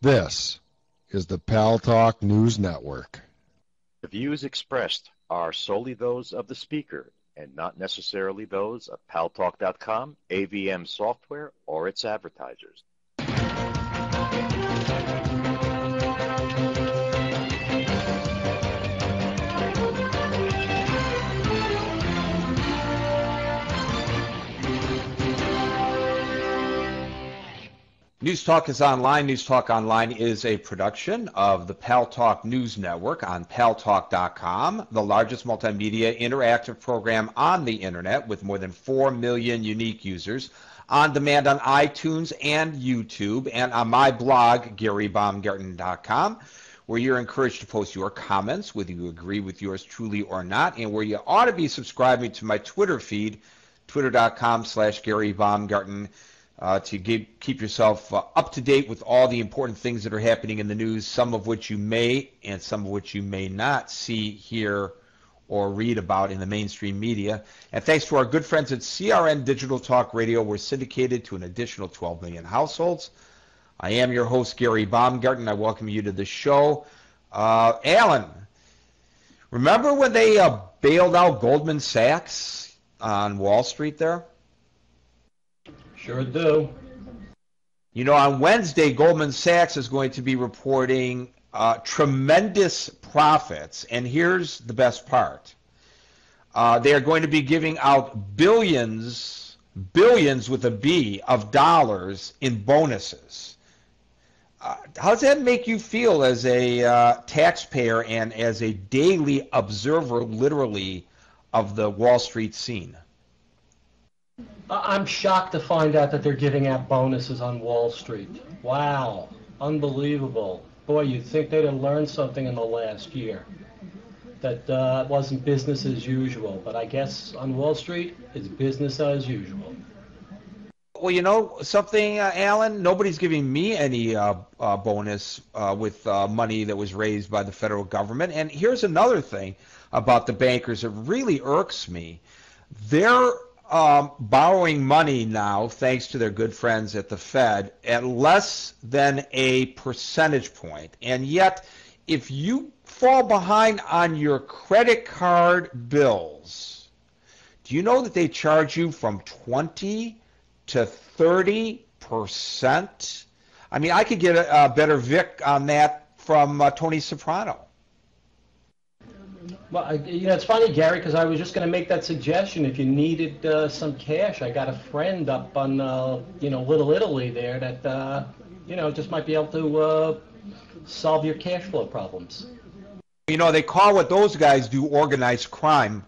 This is the Paltalk News Network. The views expressed are solely those of the speaker and not necessarily those of Paltalk.com, AVM Software, or its advertisers. News Talk is online. News Talk Online is a production of the Paltalk News Network on Paltalk.com, the largest multimedia interactive program on the internet with more than 4 million unique users, on demand on iTunes and YouTube, and on my blog, GaryBaumgarten.com, where you're encouraged to post your comments, whether you agree with yours truly or not, and where you ought to be subscribing to my Twitter feed, twitter.com/GaryBaumgarten, to keep yourself up to date with all the important things that are happening in the news, some of which you may and some of which you may not see, hear, or read about in the mainstream media. And thanks to our good friends at CRN Digital Talk Radio, we're syndicated to an additional 12 million households. I am your host, Gary Baumgarten. I welcome you to the show. Alan, remember when they bailed out Goldman Sachs on Wall Street there? Sure do. You know, on Wednesday, Goldman Sachs is going to be reporting tremendous profits, and here's the best part. They are going to be giving out billions with a B, of dollars in bonuses. How does that make you feel as a taxpayer and as a daily observer, literally, of the Wall Street scene? I'm shocked to find out that they're giving out bonuses on Wall Street. Wow, unbelievable. Boy, you'd think they'd have learned something in the last year. That wasn't business as usual, but I guess on Wall Street, it's business as usual. Well, you know something, Alan? Nobody's giving me any bonus with money that was raised by the federal government. And here's another thing about the bankers that really irks me. They're borrowing money now, thanks to their good friends at the Fed, at less than a percentage point. And yet, if you fall behind on your credit card bills, do you know that they charge you from 20 to 30%? I mean, I could get a better Vic on that from Tony Soprano. Well, it's funny, Gary, because I was just going to make that suggestion. If you needed some cash, I got a friend up on, Little Italy there that, just might be able to solve your cash flow problems. You know, they call what those guys do organized crime.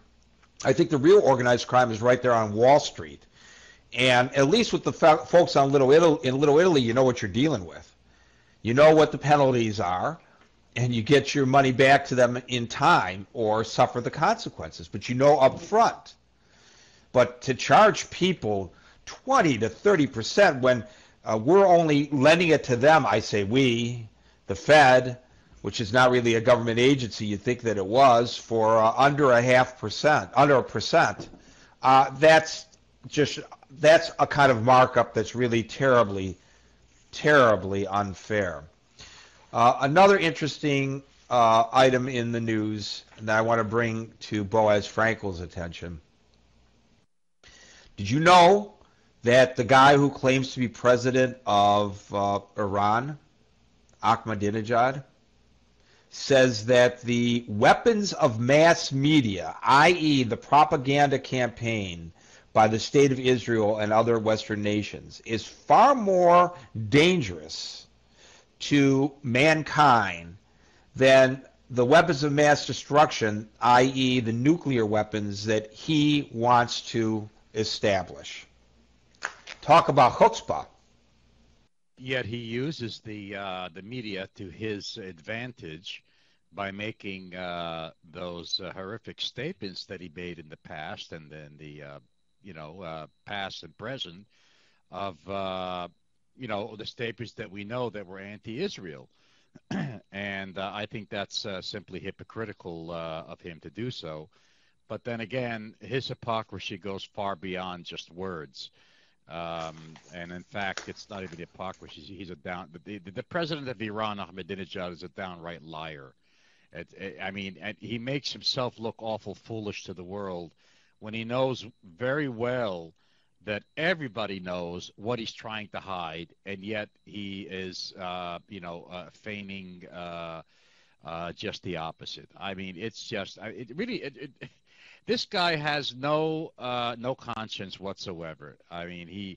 I think the real organized crime is right there on Wall Street. And at least with the folks on Little Italy, you know what you're dealing with. You know what the penalties are. And you get your money back to them in time or suffer the consequences, but you know up front. But to charge people 20 to 30% when we're only lending it to them, I say we, the Fed, which is not really a government agency, you'd think that it was, for under a percent, that's a kind of markup that's really terribly, terribly unfair. Another interesting item in the news that I want to bring to Boaz Frankel's attention. Did you know that the guy who claims to be president of Iran, Ahmadinejad, says that the weapons of mass media, i.e. the propaganda campaign by the State of Israel and other Western nations, is far more dangerous to mankind than the weapons of mass destruction, i.e. the nuclear weapons that he wants to establish. Talk about chutzpah. Yet he uses the media to his advantage by making those horrific statements that he made in the past, and then the past and present of the statements that we know that were anti-Israel. And I think that's simply hypocritical of him to do so. But then again, his hypocrisy goes far beyond just words. And in fact, it's not even hypocrisy. He's a the president of Iran, Ahmadinejad, is a downright liar. I mean, and he makes himself look awful foolish to the world when he knows very well that everybody knows what he's trying to hide, and yet he is, feigning just the opposite. I mean, it's just this guy has no conscience whatsoever. I mean,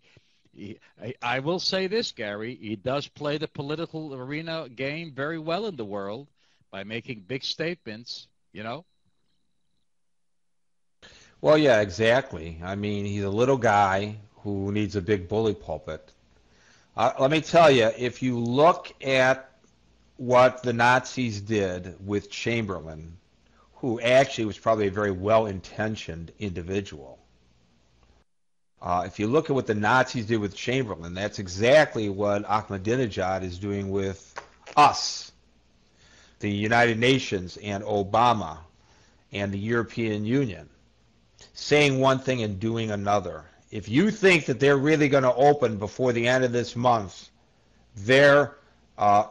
I will say this, Gary, he does play the political arena game very well in the world by making big statements, you know? Well, yeah, exactly. I mean, he's a little guy who needs a big bully pulpit. Let me tell you, if you look at what the Nazis did with Chamberlain, who actually was probably a very well-intentioned individual, if you look at what the Nazis did with Chamberlain, that's exactly what Ahmadinejad is doing with us, the United Nations and Obama and the European Union, saying one thing and doing another. If you think that they're really going to open before the end of this month their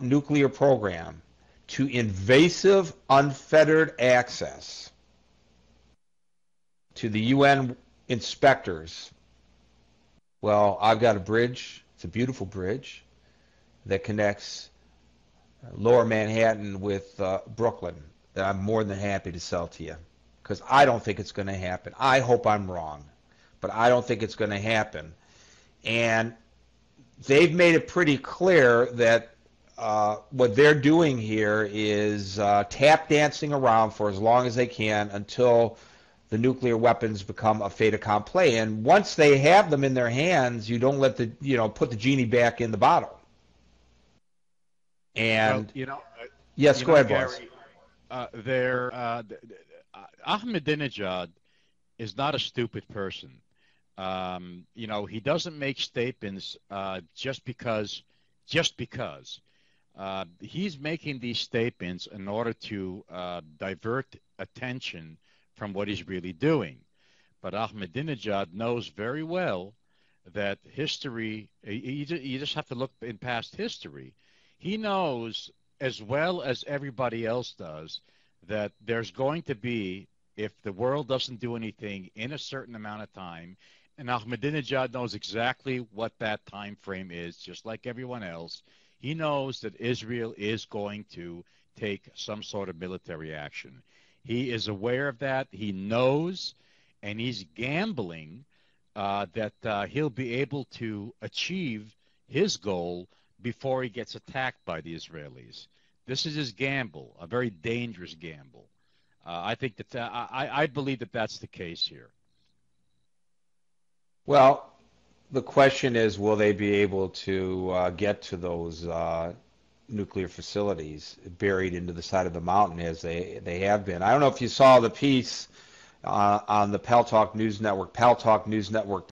nuclear program to invasive, unfettered access to the UN inspectors, well, I've got a bridge. It's a beautiful bridge that connects Lower Manhattan with Brooklyn that I'm more than happy to sell to you, because I don't think it's going to happen. I hope I'm wrong, but I don't think it's going to happen. And they've made it pretty clear that what they're doing here is tap dancing around for as long as they can until the nuclear weapons become a fait accompli. And once they have them in their hands, you don't let put the genie back in the bottle. And yes, go ahead, Gary, boss. Ahmadinejad is not a stupid person. He doesn't make statements just because. He's making these statements in order to divert attention from what he's really doing. But Ahmadinejad knows very well that history, you just have to look in past history. He knows as well as everybody else does that there's going to be, if the world doesn't do anything in a certain amount of time, and Ahmadinejad knows exactly what that time frame is, just like everyone else, he knows that Israel is going to take some sort of military action. He is aware of that. He knows, and he's gambling that he'll be able to achieve his goal before he gets attacked by the Israelis. This is his gamble, a very dangerous gamble. I think that I believe that that's the case here. Well, the question is, will they be able to get to those nuclear facilities buried into the side of the mountain as they have been? I don't know if you saw the piece on the Paltalk News Network, paltalknewsnetwork